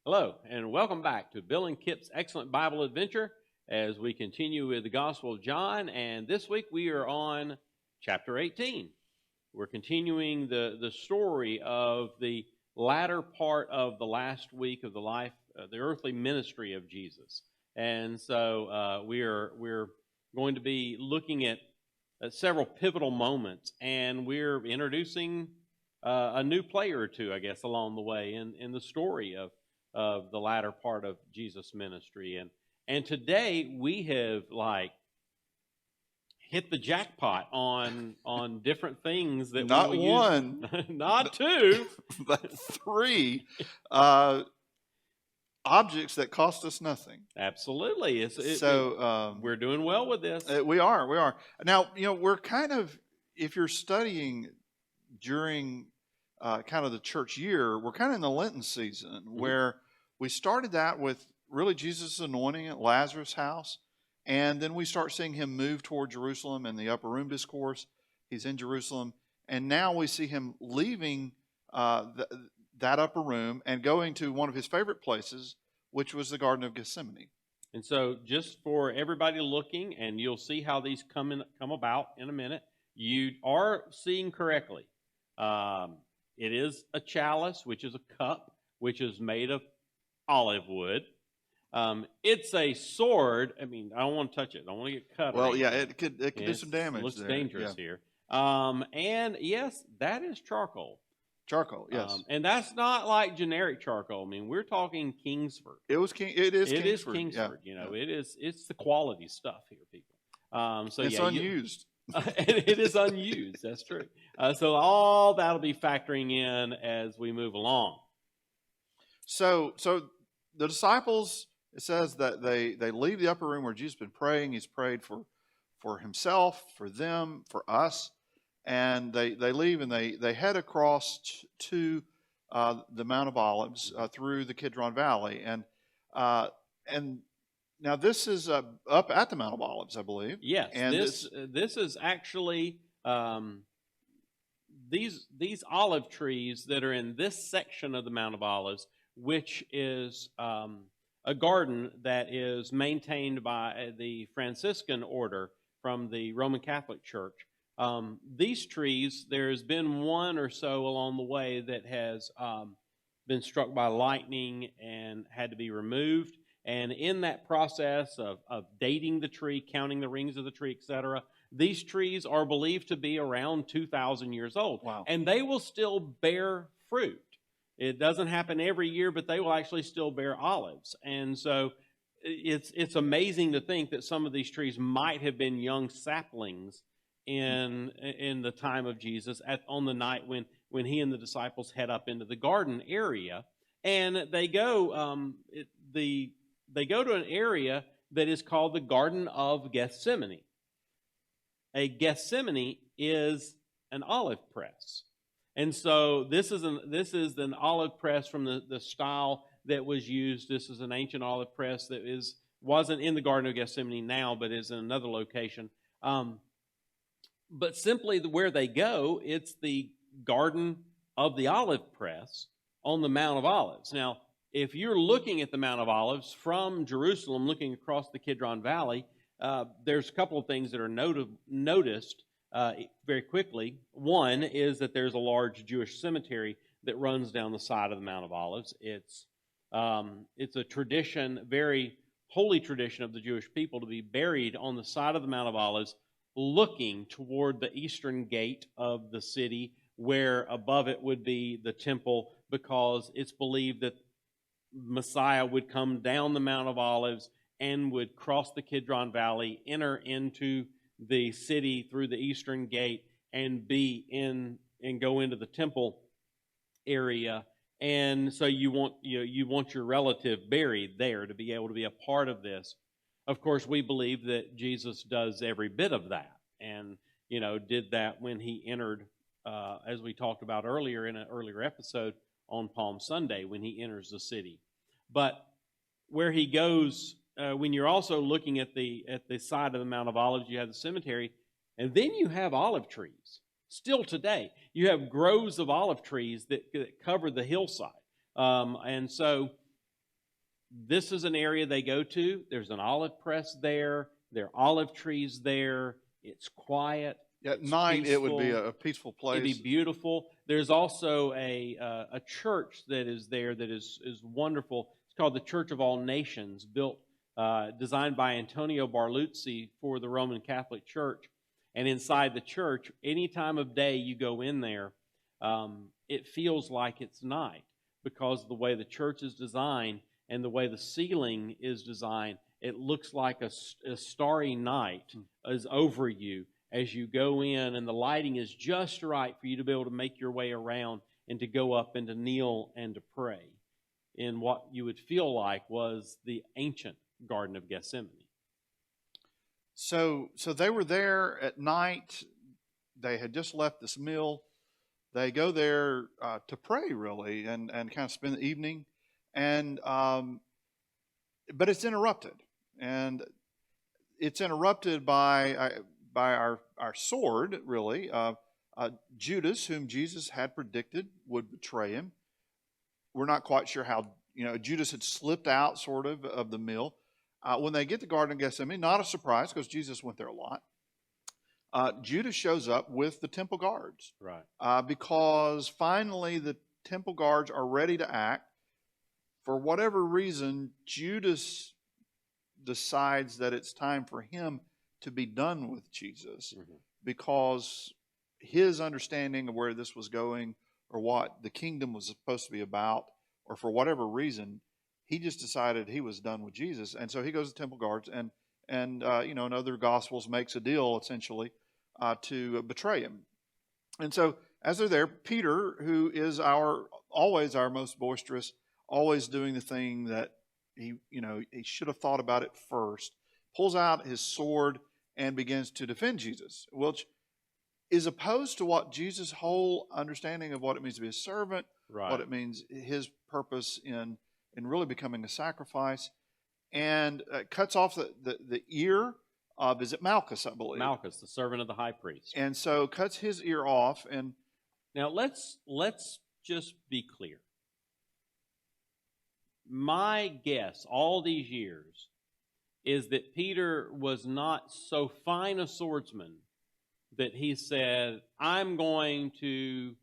Hello, and welcome back to Bill and Kipp's Excellent Bible Adventure as we continue with the Gospel of John. And this week we are on chapter 18. We're continuing the story of the latter part of the last week of the life, the earthly ministry of Jesus. And so we're going to be looking at several pivotal moments, and we're introducing a new player or two, I guess, along the way in the story of the latter part of Jesus' ministry. And today we have hit the jackpot on different things that not we will one, use. Not two, but three objects that cost us nothing. Absolutely. We're doing well with this. We are. Now, we're kind of, if you're studying during kind of the church year, we're kind of in the Lenten season where we started that with really Jesus' anointing at Lazarus' house, and then we start seeing him move toward Jerusalem in the upper room discourse. He's in Jerusalem, and now we see him leaving that upper room and going to one of his favorite places, which was the Garden of Gethsemane. And so just for everybody looking, and you'll see how these come about in a minute, you are seeing correctly. It is a chalice, which is a cup, which is made of olive wood. It's a sword. I mean, I don't want to touch it. I don't want to get cut. Well, yeah, it could do some damage. It looks there. dangerous here. And yes, that is charcoal. Charcoal, yes. And that's not like generic charcoal. I mean, we're talking Kingsford. It is Kingsford. Kingsford. Yeah. It's the quality stuff here, people. It's unused. It is unused. That's true. So all that'll be factoring in as we move along. So the disciples, it says that they leave the upper room where Jesus has been praying. He's prayed for himself, for them, for us. And they leave and they head across to the Mount of Olives through the Kidron Valley. And now this is up at the Mount of Olives, I believe. Yes, and this is actually these olive trees that are in this section of the Mount of Olives, which is a garden that is maintained by the Franciscan order from the Roman Catholic Church. These trees, there's been one or so along the way that has been struck by lightning and had to be removed. And in that process of dating the tree, counting the rings of the tree, etc., these trees are believed to be around 2,000 years old. Wow. And they will still bear fruit. It doesn't happen every year, but they will actually still bear olives. And so it's amazing to think that some of these trees might have been young saplings in the time of Jesus on the night when he and the disciples head up into the garden area. And they go they go to an area that is called the Garden of Gethsemane. A Gethsemane is an olive press. And so this is an olive press from the style that was used. This is an ancient olive press that wasn't in the Garden of Gethsemane now, but is in another location. But simply where they go, it's the Garden of the Olive Press on the Mount of Olives. Now, if you're looking at the Mount of Olives from Jerusalem, looking across the Kidron Valley, there's a couple of things that are noticed very quickly. One is that there's a large Jewish cemetery that runs down the side of the Mount of Olives. It's a tradition, very holy tradition of the Jewish people to be buried on the side of the Mount of Olives, looking toward the eastern gate of the city, where above it would be the temple, because it's believed that Messiah would come down the Mount of Olives and would cross the Kidron Valley, enter into the city through the eastern gate, and go into the temple area. And so you want your relative buried there to be able to be a part of this. Of course, we believe that Jesus does every bit of that, and did that when he entered, as we talked about earlier in an earlier episode on Palm Sunday, when he enters the city. But where he goes, when you're also looking at the side of the Mount of Olives, you have the cemetery, and then you have olive trees. Still today, you have groves of olive trees that cover the hillside, and so this is an area they go to. There's an olive press there. There are olive trees there. It's quiet. At It's night, it would be peaceful. a peaceful place. It'd be beautiful. There's also a church that is there that is wonderful. It's called the Church of All Nations, designed by Antonio Barluzzi for the Roman Catholic Church. And inside the church, any time of day you go in there, it feels like it's night because of the way the church is designed and the way the ceiling is designed. It looks like a starry night is over you as you go in, and the lighting is just right for you to be able to make your way around and to go up and to kneel and to pray in what you would feel like was the ancient Garden of Gethsemane. So they were there at night. They had just left this meal. They go there to pray, really, and kind of spend the evening. And but it's interrupted, and it's interrupted by our sword, really. Judas, whom Jesus had predicted would betray him. We're not quite sure how. Judas had slipped out, sort of the meal. When they get to the Garden of Gethsemane, not a surprise because Jesus went there a lot. Judas shows up with the temple guards, right? Because finally the temple guards are ready to act. For whatever reason, Judas decides that it's time for him to be done with Jesus, because his understanding of where this was going or what the kingdom was supposed to be about, or for whatever reason, he just decided he was done with Jesus. And so he goes to the temple guards and in other gospels makes a deal essentially to betray him. And so as they're there, Peter, who is always our most boisterous, always doing the thing that he should have thought about it first, pulls out his sword and begins to defend Jesus, which is opposed to what Jesus' whole understanding of what it means to be a servant, right, what it means, his purpose in really becoming a sacrifice, and cuts off the ear of, is it Malchus, I believe? Malchus, the servant of the high priest. And so cuts his ear off. And now let's just be clear. My guess all these years is that Peter was not so fine a swordsman that he said, I'm going to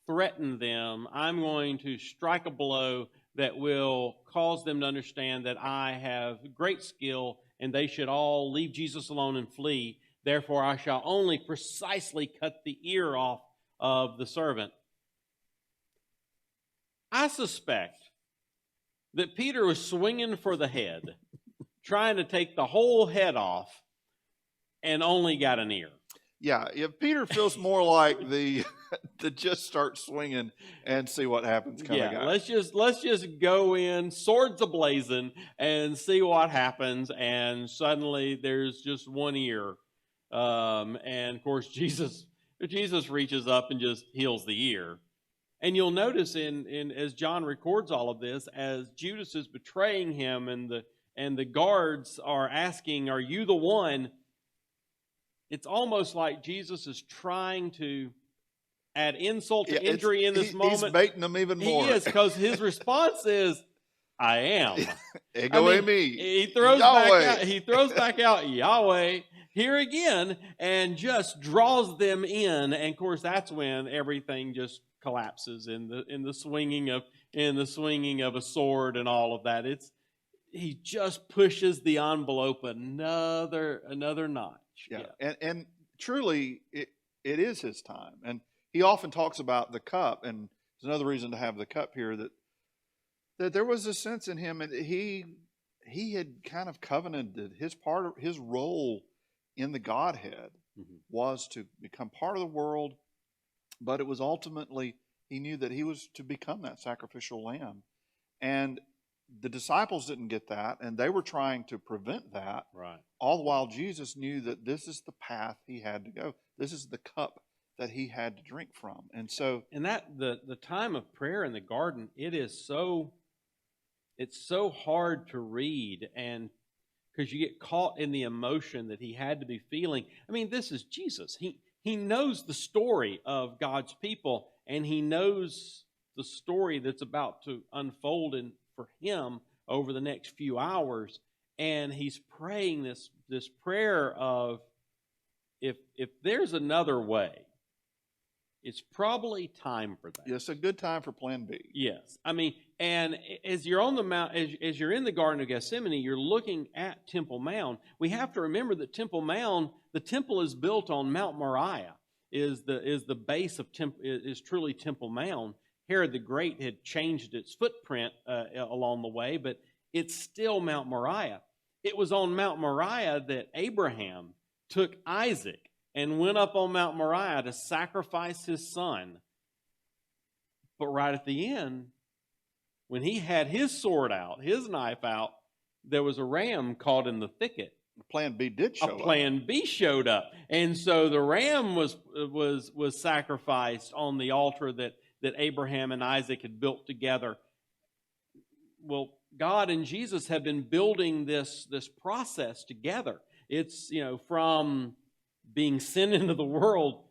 threaten them, I'm going to strike a blow that will cause them to understand that I have great skill and they should all leave Jesus alone and flee. Therefore, I shall only precisely cut the ear off of the servant. I suspect that Peter was swinging for the head, trying to take the whole head off, and only got an ear. Yeah, Peter feels more like the just start swinging and see what happens kind of guy. Let's just go in, swords ablazing, and see what happens. And suddenly there's just one ear, and of course Jesus reaches up and just heals the ear. And you'll notice in as John records all of this, as Judas is betraying him, and the guards are asking, "Are you the one?" It's almost like Jesus is trying to add insult to injury in this moment. He's baiting them even more. He is, because his response is, "I am." Ego me. He throws back out Yahweh here again, and just draws them in. And of course, that's when everything just collapses in the swinging of a sword and all of that. He just pushes the envelope another notch. Yeah. And truly, it is his time. And he often talks about the cup, and there's another reason to have the cup here, that there was a sense in him, and he had kind of covenanted his role in the Godhead was to become part of the world, but it was ultimately, he knew that he was to become that sacrificial lamb. And the disciples didn't get that, and they were trying to prevent that. Right. All the while, Jesus knew that this is the path he had to go. This is the cup that he had to drink from. And so, and that the time of prayer in the garden, it's so hard to read, and because you get caught in the emotion that he had to be feeling. I mean, this is Jesus. He knows the story of God's people, and he knows the story that's about to unfold for him over the next few hours, and he's praying this prayer of, if there's another way, it's probably time for that. Yes, a good time for Plan B. Yes, I mean, and as you're on the mount, as you're in the Garden of Gethsemane, you're looking at Temple Mount. We have to remember that Temple Mount, the temple is built on Mount Moriah, is the base of is truly Temple Mount. Herod the Great had changed its footprint along the way, but it's still Mount Moriah. It was on Mount Moriah that Abraham took Isaac and went up on Mount Moriah to sacrifice his son. But right at the end, when he had his sword out, his knife out, there was a ram caught in the thicket. Plan B did show up. Plan B showed up. And so the ram was sacrificed on the altar that Abraham and Isaac had built together. Well, God and Jesus have been building this process together. It's, from being sent into the world,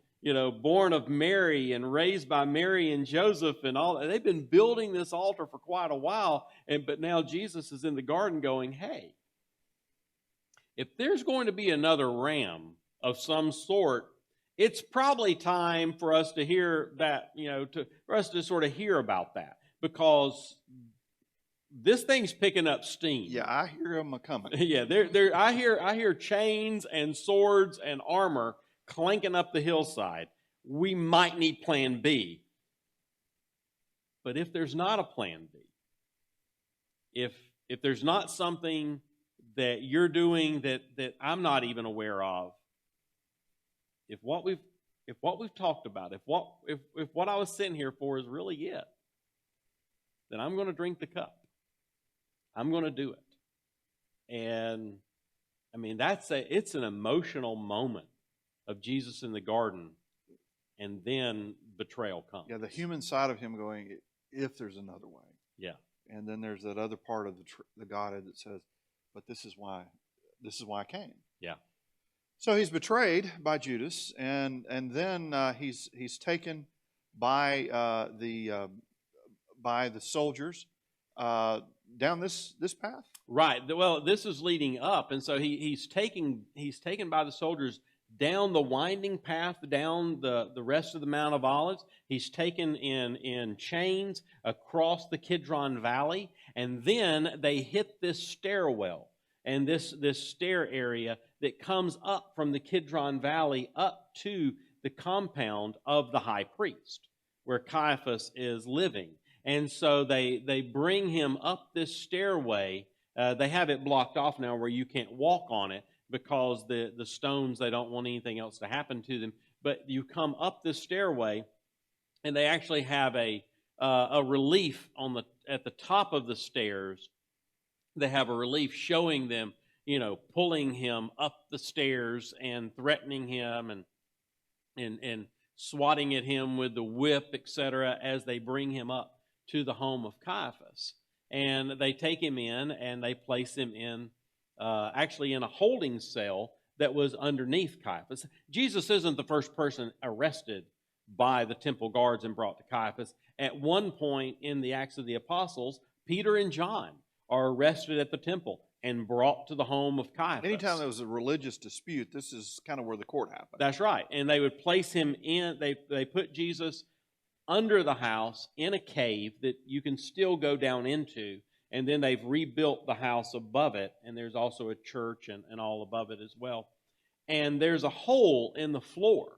born of Mary and raised by Mary and Joseph and all that. They've been building this altar for quite a while, but now Jesus is in the garden going, hey, if there's going to be another ram of some sort, it's probably time for us to hear that, for us to sort of hear about that, because this thing's picking up steam. Yeah, I hear them coming. Yeah, I hear chains and swords and armor clanking up the hillside. We might need Plan B. But if there's not a Plan B, if there's not something that you're doing that I'm not even aware of, if what we've talked about, if what I was sitting here for is really it, then I'm going to drink the cup. I'm going to do it. And I mean, it's an emotional moment of Jesus in the garden, and then betrayal comes. Yeah, the human side of him going, if there's another way. Yeah. And then there's that other part of the Godhead that says, but this is why I came. Yeah. So he's betrayed by Judas, and then he's taken by the soldiers down this path. Right. Well, this is leading up, and so he's taken by the soldiers down the winding path, down the rest of the Mount of Olives. He's taken in chains across the Kidron Valley, and then they hit this stairwell and this stair area that comes up from the Kidron Valley up to the compound of the high priest, where Caiaphas is living. And so they bring him up this stairway. They have it blocked off now where you can't walk on it because the stones, they don't want anything else to happen to them. But you come up this stairway, and they actually have a relief at the top of the stairs. They have a relief showing them, pulling him up the stairs and threatening him and swatting at him with the whip, etc., as they bring him up to the home of Caiaphas. And they take him in, and they place him in, actually in a holding cell that was underneath Caiaphas. Jesus isn't the first person arrested by the temple guards and brought to Caiaphas. At one point in the Acts of the Apostles, Peter and John are arrested at the temple and brought to the home of Caiaphas. Anytime there was a religious dispute, this is kind of where the court happened. That's right. And they would place him in, they put Jesus under the house in a cave that you can still go down into, and then they've rebuilt the house above it, and there's also a church and all above it as well. And there's a hole in the floor,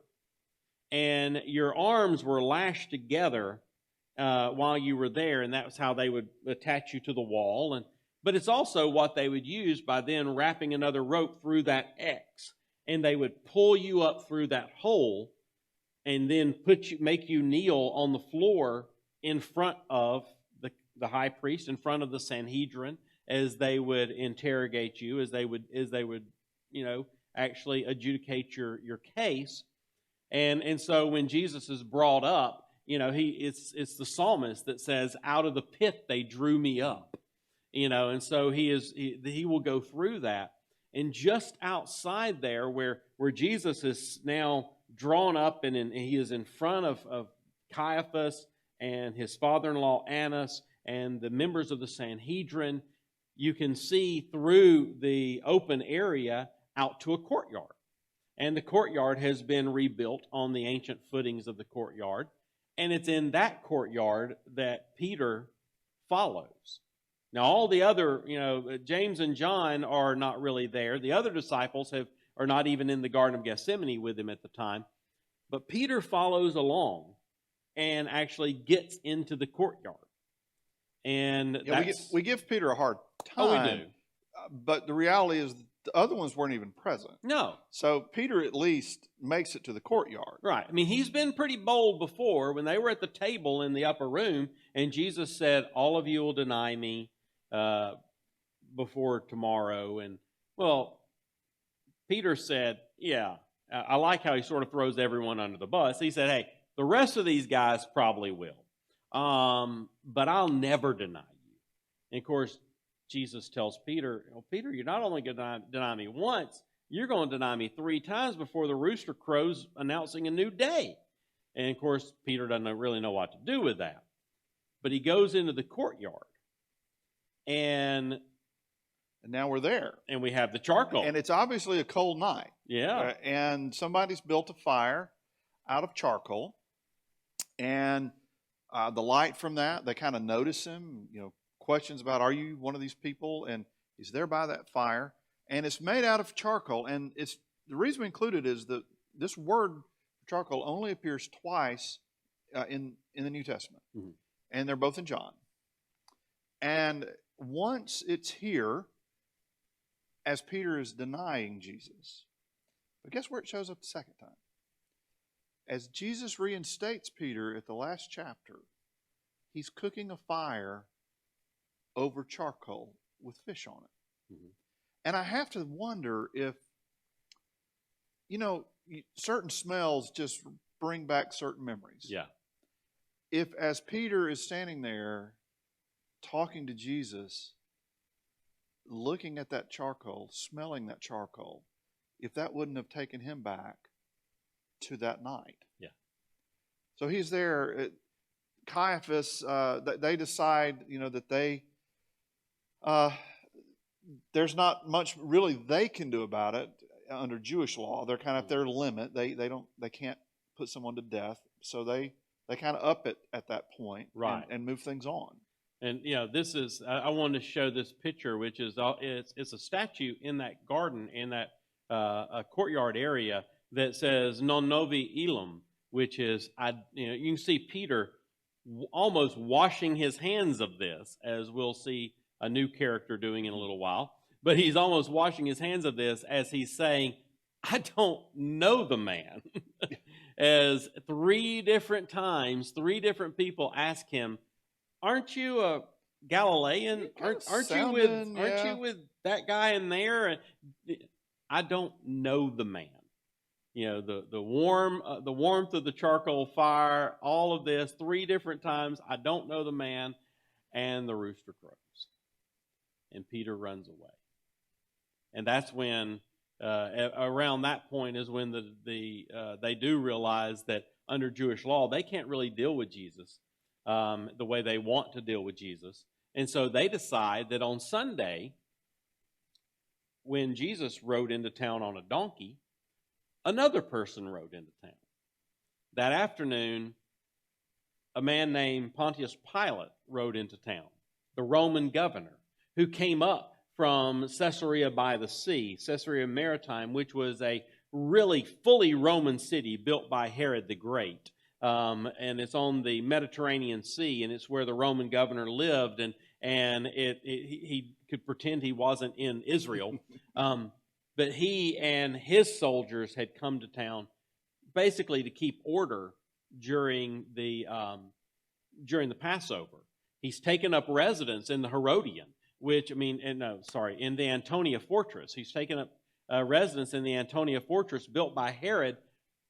and your arms were lashed together while you were there, and that was how they would attach you to the wall. But it's also what they would use by then wrapping another rope through that X, and they would pull you up through that hole and then make you kneel on the floor in front of the high priest, in front of the Sanhedrin, as they would interrogate you, as they would actually adjudicate your case. And so when Jesus is brought up, it's the psalmist that says, "Out of the pit they drew me up," and so he will go through that. And just outside there, where Jesus is now drawn up, and he is in front of Caiaphas and his father-in-law Annas and the members of the Sanhedrin, you can see through the open area out to a courtyard. And the courtyard has been rebuilt on the ancient footings of the courtyard. And it's in that courtyard that Peter follows. Now, all the other, James and John are not really there. The other disciples are not even in the Garden of Gethsemane with him at the time. But Peter follows along and actually gets into the courtyard. And we give Peter a hard time. Oh, we do. But the reality is the other ones weren't even present. No. So Peter at least makes it to the courtyard. Right. I mean, he's been pretty bold before when they were at the table in the upper room and Jesus said, all of you will deny me before tomorrow. And, well, Peter said, yeah, I like how he sort of throws everyone under the bus. He said, hey, the rest of these guys probably will. But I'll never deny you. And, of course, Jesus tells Peter, Peter, you're not only going to deny me once, you're going to deny me 3 times before the rooster crows announcing a new day. And, of course, Peter doesn't really know what to do with that. But he goes into the courtyard. And now we're there. And we have the charcoal. And it's obviously a cold night. Yeah. And somebody's built a fire out of charcoal. And the light from that, they kind of notice him, questions about, are you one of these people? And he's there by that fire. And it's made out of charcoal. And the reason we include it is that this word charcoal only appears twice in the New Testament. Mm-hmm. And they're both in John. And once it's here, as Peter is denying Jesus. But guess where it shows up the second time? As Jesus reinstates Peter at the last chapter, he's cooking a fire over charcoal with fish on it. Mm-hmm. And I have to wonder if, certain smells just bring back certain memories. Yeah. If as Peter is standing there talking to Jesus, looking at that charcoal, smelling that charcoal, if that wouldn't have taken him back to that night. Yeah. So he's there. Caiaphas, they decide, that they, there's not much really they can do about it under Jewish law. They're kind of at their limit. They can't put someone to death. So they kind of up it at that point, right, and move things on. And this is, I wanted to show this picture, which is it's a statue in that garden, in that a courtyard area that says "Non novi illum," which is you can see Peter almost washing his hands of this, as we'll see a new character doing in a little while. But he's almost washing his hands of this as he's saying, "I don't know the man." As 3 different times, 3 different people ask him, "Aren't you a Galilean? Aren't you with that guy in there?" And I don't know the man. The warmth of the charcoal fire, all of this, 3 different times. I don't know the man, and the rooster crows, and Peter runs away. And that's when, around that point, is when they do realize that under Jewish law they can't really deal with Jesus the way they want to deal with Jesus. And so they decide that on Sunday, when Jesus rode into town on a donkey, another person rode into town. That afternoon, a man named Pontius Pilate rode into town, the Roman governor, who came up from Caesarea by the sea, Caesarea Maritime, which was a really fully Roman city built by Herod the Great. And it's on the Mediterranean Sea, and it's where the Roman governor lived, and he could pretend he wasn't in Israel. But he and his soldiers had come to town basically to keep order during the Passover. He's taken up residence in the Herodian, in the Antonia fortress. He's taken up residence in the Antonia fortress built by Herod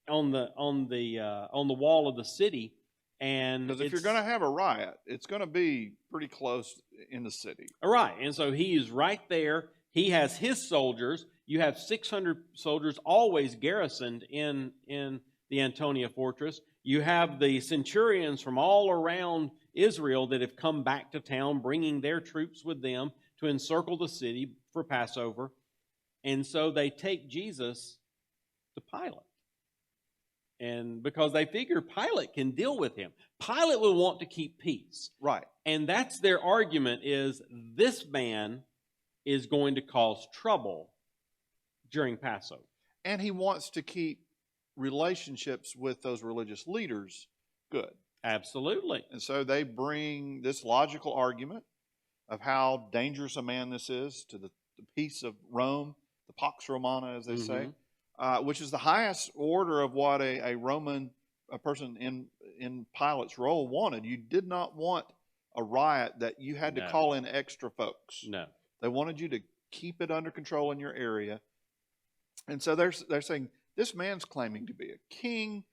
on the wall of the city. And because if you're going to have a riot, it's going to be pretty close in the city. Right, and so he is right there. He has his soldiers. You have 600 soldiers always garrisoned in the Antonia fortress. You have the centurions from all around Israel that have come back to town, bringing their troops with them to encircle the city for Passover. And so they take Jesus to Pilate. And because they figure Pilate can deal with him. Pilate will want to keep peace. Right. And that's their argument, is this man is going to cause trouble during Passover. And he wants to keep relationships with those religious leaders good. Absolutely. And so they bring this logical argument of how dangerous a man this is to the peace of Rome, the Pax Romana, as they say, which is the highest order of what a Roman person in Pilate's role wanted. You did not want a riot that you had to call in extra folks. No. They wanted you to keep it under control in your area. And so they're saying, this man's claiming to be a king,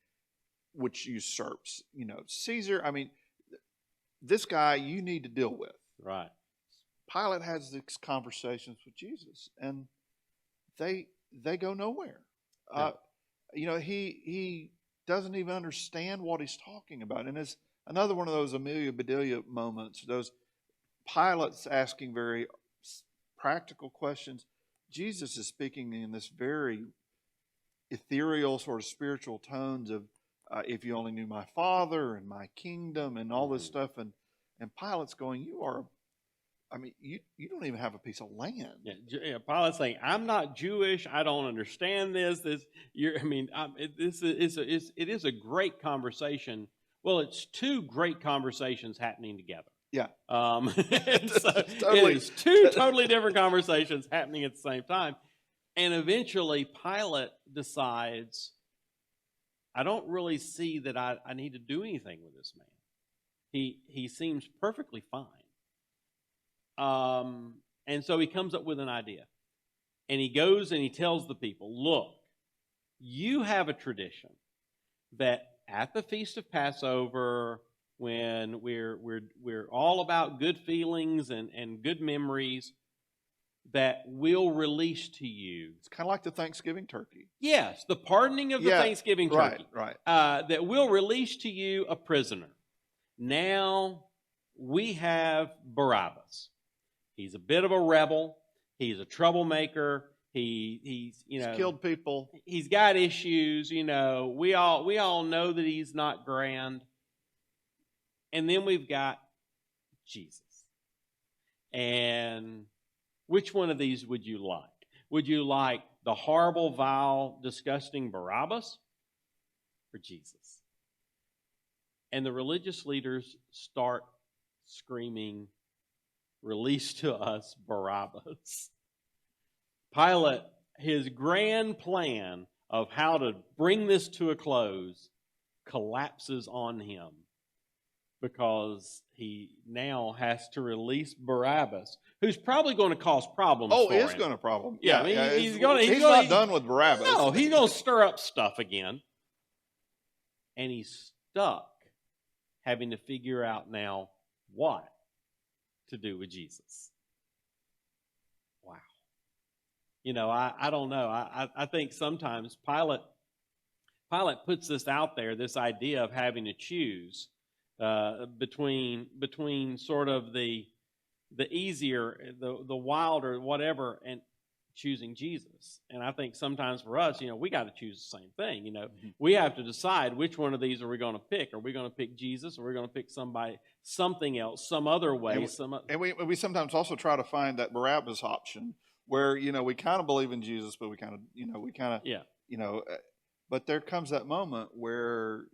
which usurps, Caesar. I mean, this guy you need to deal with. Right. Pilate has these conversations with Jesus, and they go nowhere. Yeah. He doesn't even understand what he's talking about. And it's another one of those Amelia Bedelia moments, those Pilate's asking very practical questions. Jesus is speaking in this very ethereal sort of spiritual tones of, if you only knew my Father and my kingdom and all this stuff. And Pilate's going, you don't even have a piece of land. Yeah, Pilate's saying, I'm not Jewish. I don't understand this. It is a great conversation. Well, it's two great conversations happening together. Yeah. So Totally. it is two totally different conversations happening at the same time. And eventually Pilate decides, I don't really see that I need to do anything with this man. He seems perfectly fine. And so he comes up with an idea. And he goes and he tells the people, look, you have a tradition that at the Feast of Passover, when we're all about good feelings and good memories, that we'll release to you. It's kind of like the Thanksgiving turkey. Yes, the pardoning of the Thanksgiving turkey. Right. That we'll release to you a prisoner. Now we have Barabbas. He's a bit of a rebel. He's a troublemaker. He's killed people. He's got issues. We all know that he's not grand. And then we've got Jesus. And which one of these would you like? Would you like the horrible, vile, disgusting Barabbas or Jesus? And the religious leaders start screaming, release to us Barabbas. Pilate, his grand plan of how to bring this to a close collapses on him because he now has to release Barabbas, who's probably going to cause problems for him. Oh, he's going to problem. Yeah, he's not done with Barabbas. No, he's going to stir up stuff again. And he's stuck having to figure out now what to do with Jesus. Wow. I don't know. I think sometimes Pilate puts this out there, this idea of having to choose between sort of the easier, the wilder, whatever, and choosing Jesus. And I think sometimes for us, we got to choose the same thing. We have to decide which one of these are we going to pick. Are we going to pick Jesus, or are we going to pick something else, some other way? And we sometimes also try to find that Barabbas option where, we kind of believe in Jesus, but we kind of, but there comes that moment where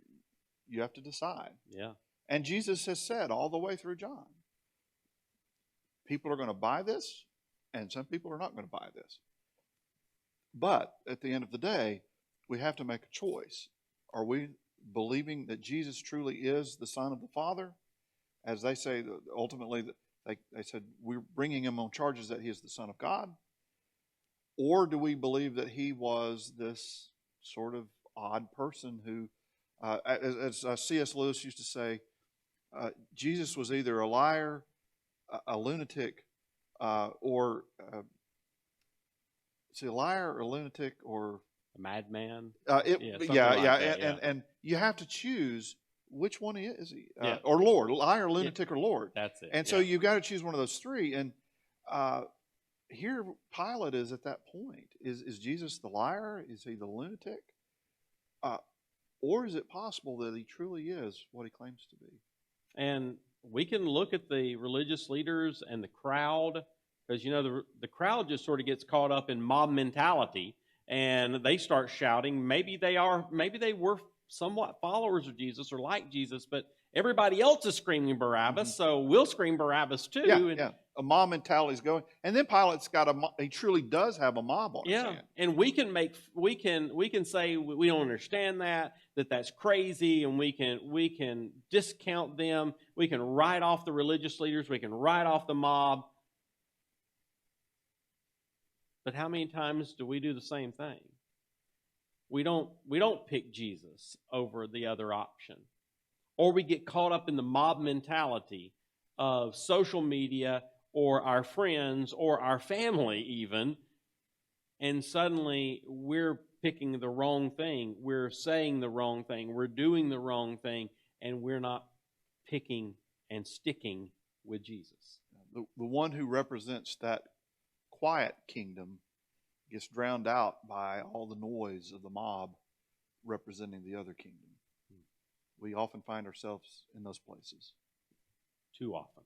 you have to decide. Yeah. And Jesus has said all the way through John, people are going to buy this, and some people are not going to buy this. But at the end of the day, we have to make a choice. Are we believing that Jesus truly is the Son of the Father? As they say, ultimately, they said, we're bringing him on charges that he is the Son of God. Or do we believe that he was this sort of odd person who, as C.S. Lewis used to say, Jesus was either a liar, a lunatic, or a liar or a lunatic or a madman. And you have to choose which one is he, or Lord, liar, lunatic, or Lord. That's it. And so you've got to choose one of those three. And Here, Pilate is at that point. Is Jesus the liar? Is he the lunatic? Uh, or is it possible that he truly is what he claims to be? And we can look at the religious leaders and the crowd, because the crowd just sort of gets caught up in mob mentality, and they start shouting. Maybe they were somewhat followers of Jesus or like Jesus, but everybody else is screaming Barabbas, so we'll scream Barabbas too. Yeah, And yeah. A mob mentality is going, and then Pilate's he truly does have a mob on his hand. And we can say we don't understand that's crazy, and we can discount them. We can write off the religious leaders. We can write off the mob. But how many times do we do the same thing? We don't pick Jesus over the other option, or we get caught up in the mob mentality of social media or our friends or our family even, and suddenly we're picking the wrong thing, we're saying the wrong thing, we're doing the wrong thing, and we're not picking and sticking with Jesus. The one who represents that quiet kingdom gets drowned out by all the noise of the mob representing the other kingdom. We often find ourselves in those places. Too often.